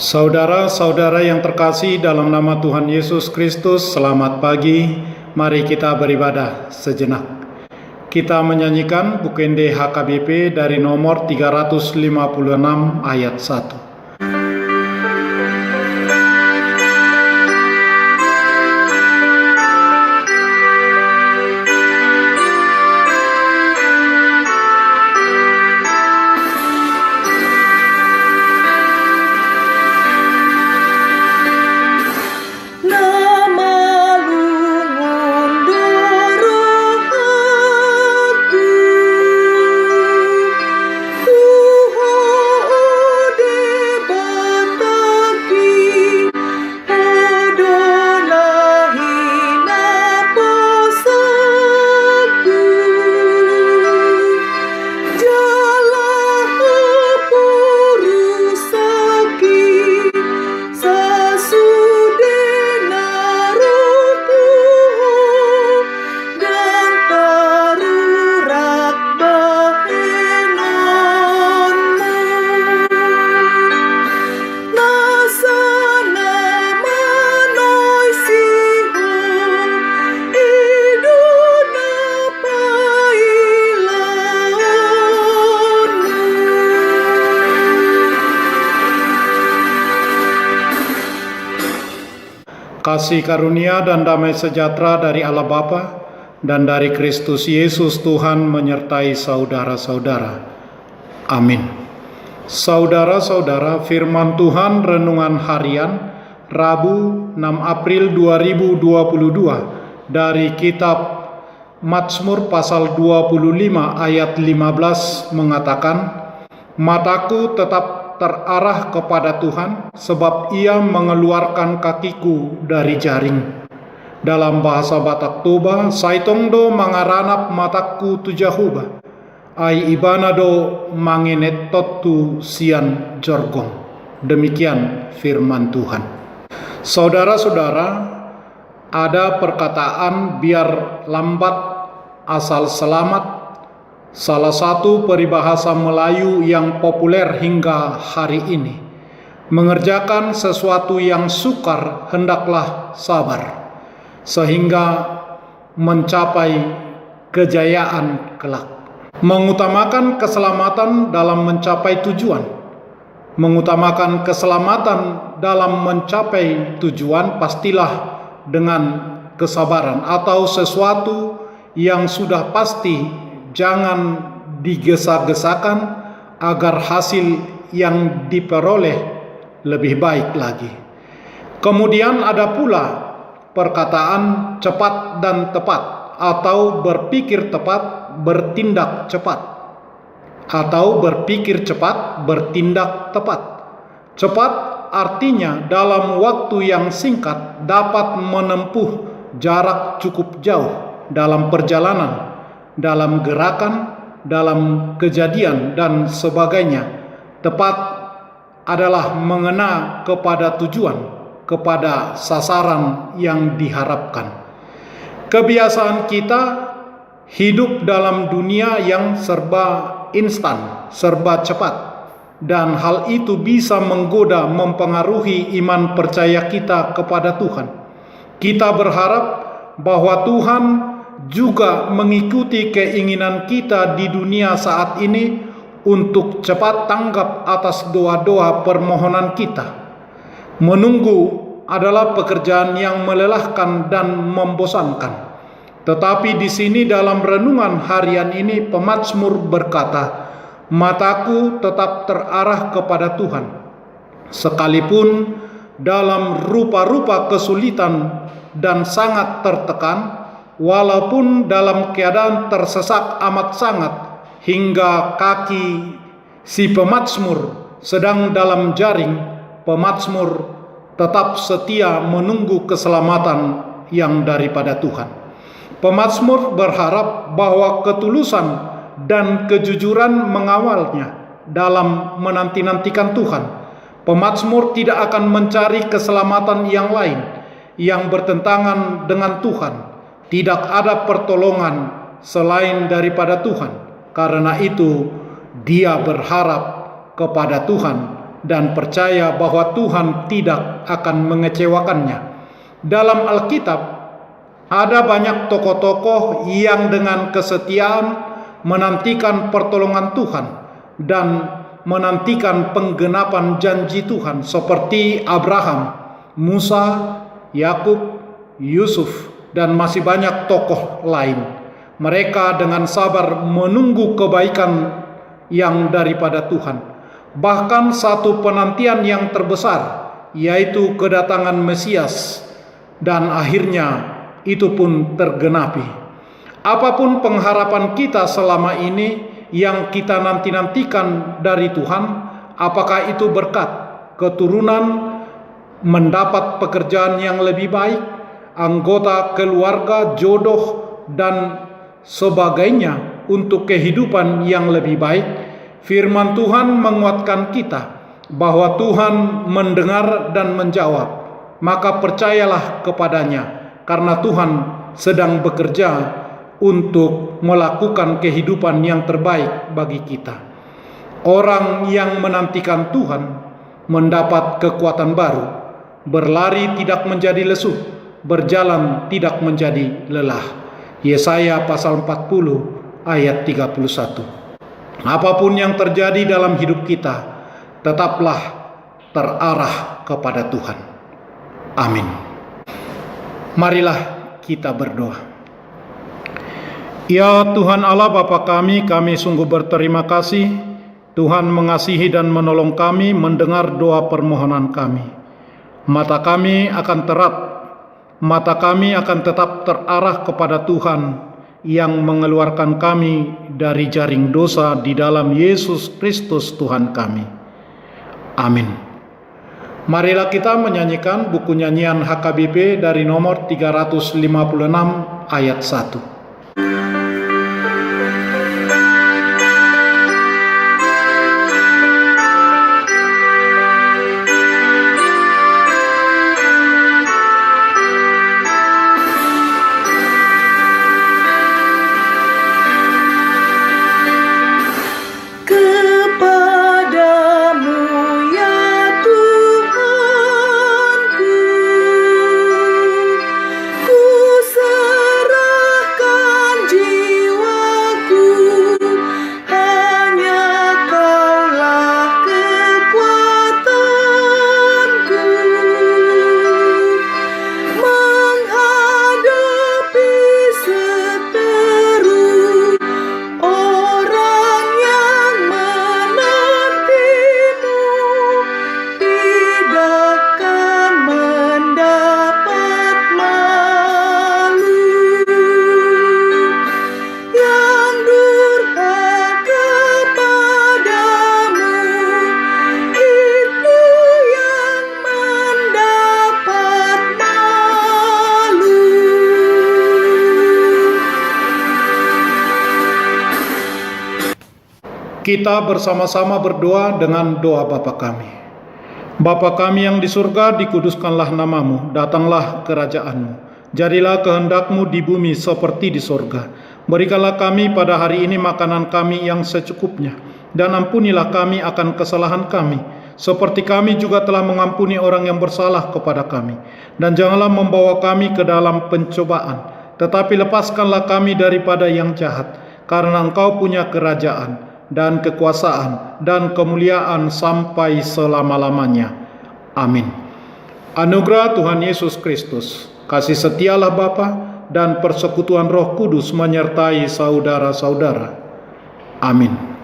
Saudara-saudara yang terkasih dalam nama Tuhan Yesus Kristus, selamat pagi. Mari kita beribadah sejenak. Kita menyanyikan Bukende HKBP dari nomor 356 ayat 1. Kasih karunia dan damai sejahtera dari Allah Bapa dan dari Kristus Yesus Tuhan menyertai saudara-saudara. Amin. Saudara-saudara, firman Tuhan renungan harian Rabu 6 April 2022 dari kitab Mazmur pasal 25 ayat 15 mengatakan, "Mataku tetap terarah kepada Tuhan, sebab Ia mengeluarkan kakiku dari jaring." Dalam bahasa Batak Toba, "Saitongdo mangaranap mataku tujahuba, ai ibanado manginetotu sian jorgong." Demikian firman Tuhan. Saudara-saudara, ada perkataan biar lambat asal selamat, salah satu peribahasa Melayu yang populer hingga hari ini. Mengerjakan sesuatu yang sukar hendaklah sabar, sehingga mencapai kejayaan kelak. Mengutamakan keselamatan dalam mencapai tujuan. Mengutamakan keselamatan dalam mencapai tujuan pastilah dengan kesabaran atau sesuatu yang sudah pasti. Jangan digesa-gesakan agar hasil yang diperoleh lebih baik lagi. Kemudian ada pula perkataan cepat dan tepat, atau berpikir tepat, bertindak cepat, atau berpikir cepat, bertindak tepat. Cepat artinya dalam waktu yang singkat dapat menempuh jarak cukup jauh dalam perjalanan, dalam gerakan, dalam kejadian, dan sebagainya. Tepat adalah mengena kepada tujuan, kepada sasaran yang diharapkan. Kebiasaan kita hidup dalam dunia yang serba instan, serba cepat, dan hal itu bisa menggoda, mempengaruhi iman percaya kita kepada Tuhan. Kita berharap bahwa Tuhan juga mengikuti keinginan kita di dunia saat ini untuk cepat tanggap atas doa-doa permohonan kita. Menunggu adalah pekerjaan yang melelahkan dan membosankan. Tetapi di sini dalam renungan harian ini pemazmur berkata, "Mataku tetap terarah kepada Tuhan, sekalipun dalam rupa-rupa kesulitan dan sangat tertekan, walaupun dalam keadaan tersesak amat sangat, hingga kaki si pemazmur sedang dalam jaring, pemazmur tetap setia menunggu keselamatan yang daripada Tuhan." Pemazmur berharap bahwa ketulusan dan kejujuran mengawalnya dalam menanti-nantikan Tuhan. Pemazmur tidak akan mencari keselamatan yang lain yang bertentangan dengan Tuhan. Tidak ada pertolongan selain daripada Tuhan. Karena itu dia berharap kepada Tuhan dan percaya bahwa Tuhan tidak akan mengecewakannya. Dalam Alkitab ada banyak tokoh-tokoh yang dengan kesetiaan menantikan pertolongan Tuhan dan menantikan penggenapan janji Tuhan, seperti Abraham, Musa, Yakub, Yusuf, dan masih banyak tokoh lain. Mereka dengan sabar menunggu kebaikan yang daripada Tuhan. Bahkan satu penantian yang terbesar, yaitu kedatangan Mesias, dan akhirnya itu pun tergenapi. Apapun pengharapan kita selama ini yang kita nanti-nantikan dari Tuhan, apakah itu berkat, keturunan, mendapat pekerjaan yang lebih baik, anggota keluarga, jodoh, dan sebagainya untuk kehidupan yang lebih baik, firman Tuhan menguatkan kita bahwa Tuhan mendengar dan menjawab. Maka percayalah kepadanya, karena Tuhan sedang bekerja untuk melakukan kehidupan yang terbaik bagi kita. Orang yang menantikan Tuhan mendapat kekuatan baru, berlari tidak menjadi lesu, berjalan tidak menjadi lelah. Yesaya pasal 40 ayat 31. Apapun yang terjadi dalam hidup kita, tetaplah terarah kepada Tuhan. Amin. Marilah kita berdoa. Ya Tuhan Allah Bapa kami sungguh berterima kasih. Tuhan mengasihi dan menolong kami, mendengar doa permohonan kami. Mata kami akan tetap terarah kepada Tuhan yang mengeluarkan kami dari jaring dosa di dalam Yesus Kristus Tuhan kami. Amin. Marilah kita menyanyikan buku nyanyian HKBP dari nomor 356 ayat 1. Kita bersama-sama berdoa dengan doa Bapa kami. Bapa kami yang di surga, dikuduskanlah namamu, datanglah kerajaanmu. Jadilah kehendakmu di bumi seperti di surga. Berikanlah kami pada hari ini makanan kami yang secukupnya. Dan ampunilah kami akan kesalahan kami, seperti kami juga telah mengampuni orang yang bersalah kepada kami. Dan janganlah membawa kami ke dalam pencobaan, tetapi lepaskanlah kami daripada yang jahat. Karena Engkau punya kerajaan dan kekuasaan dan kemuliaan sampai selama-lamanya. Amin. Anugerah Tuhan Yesus Kristus, kasih setialah Bapa, dan persekutuan Roh Kudus menyertai saudara-saudara. Amin.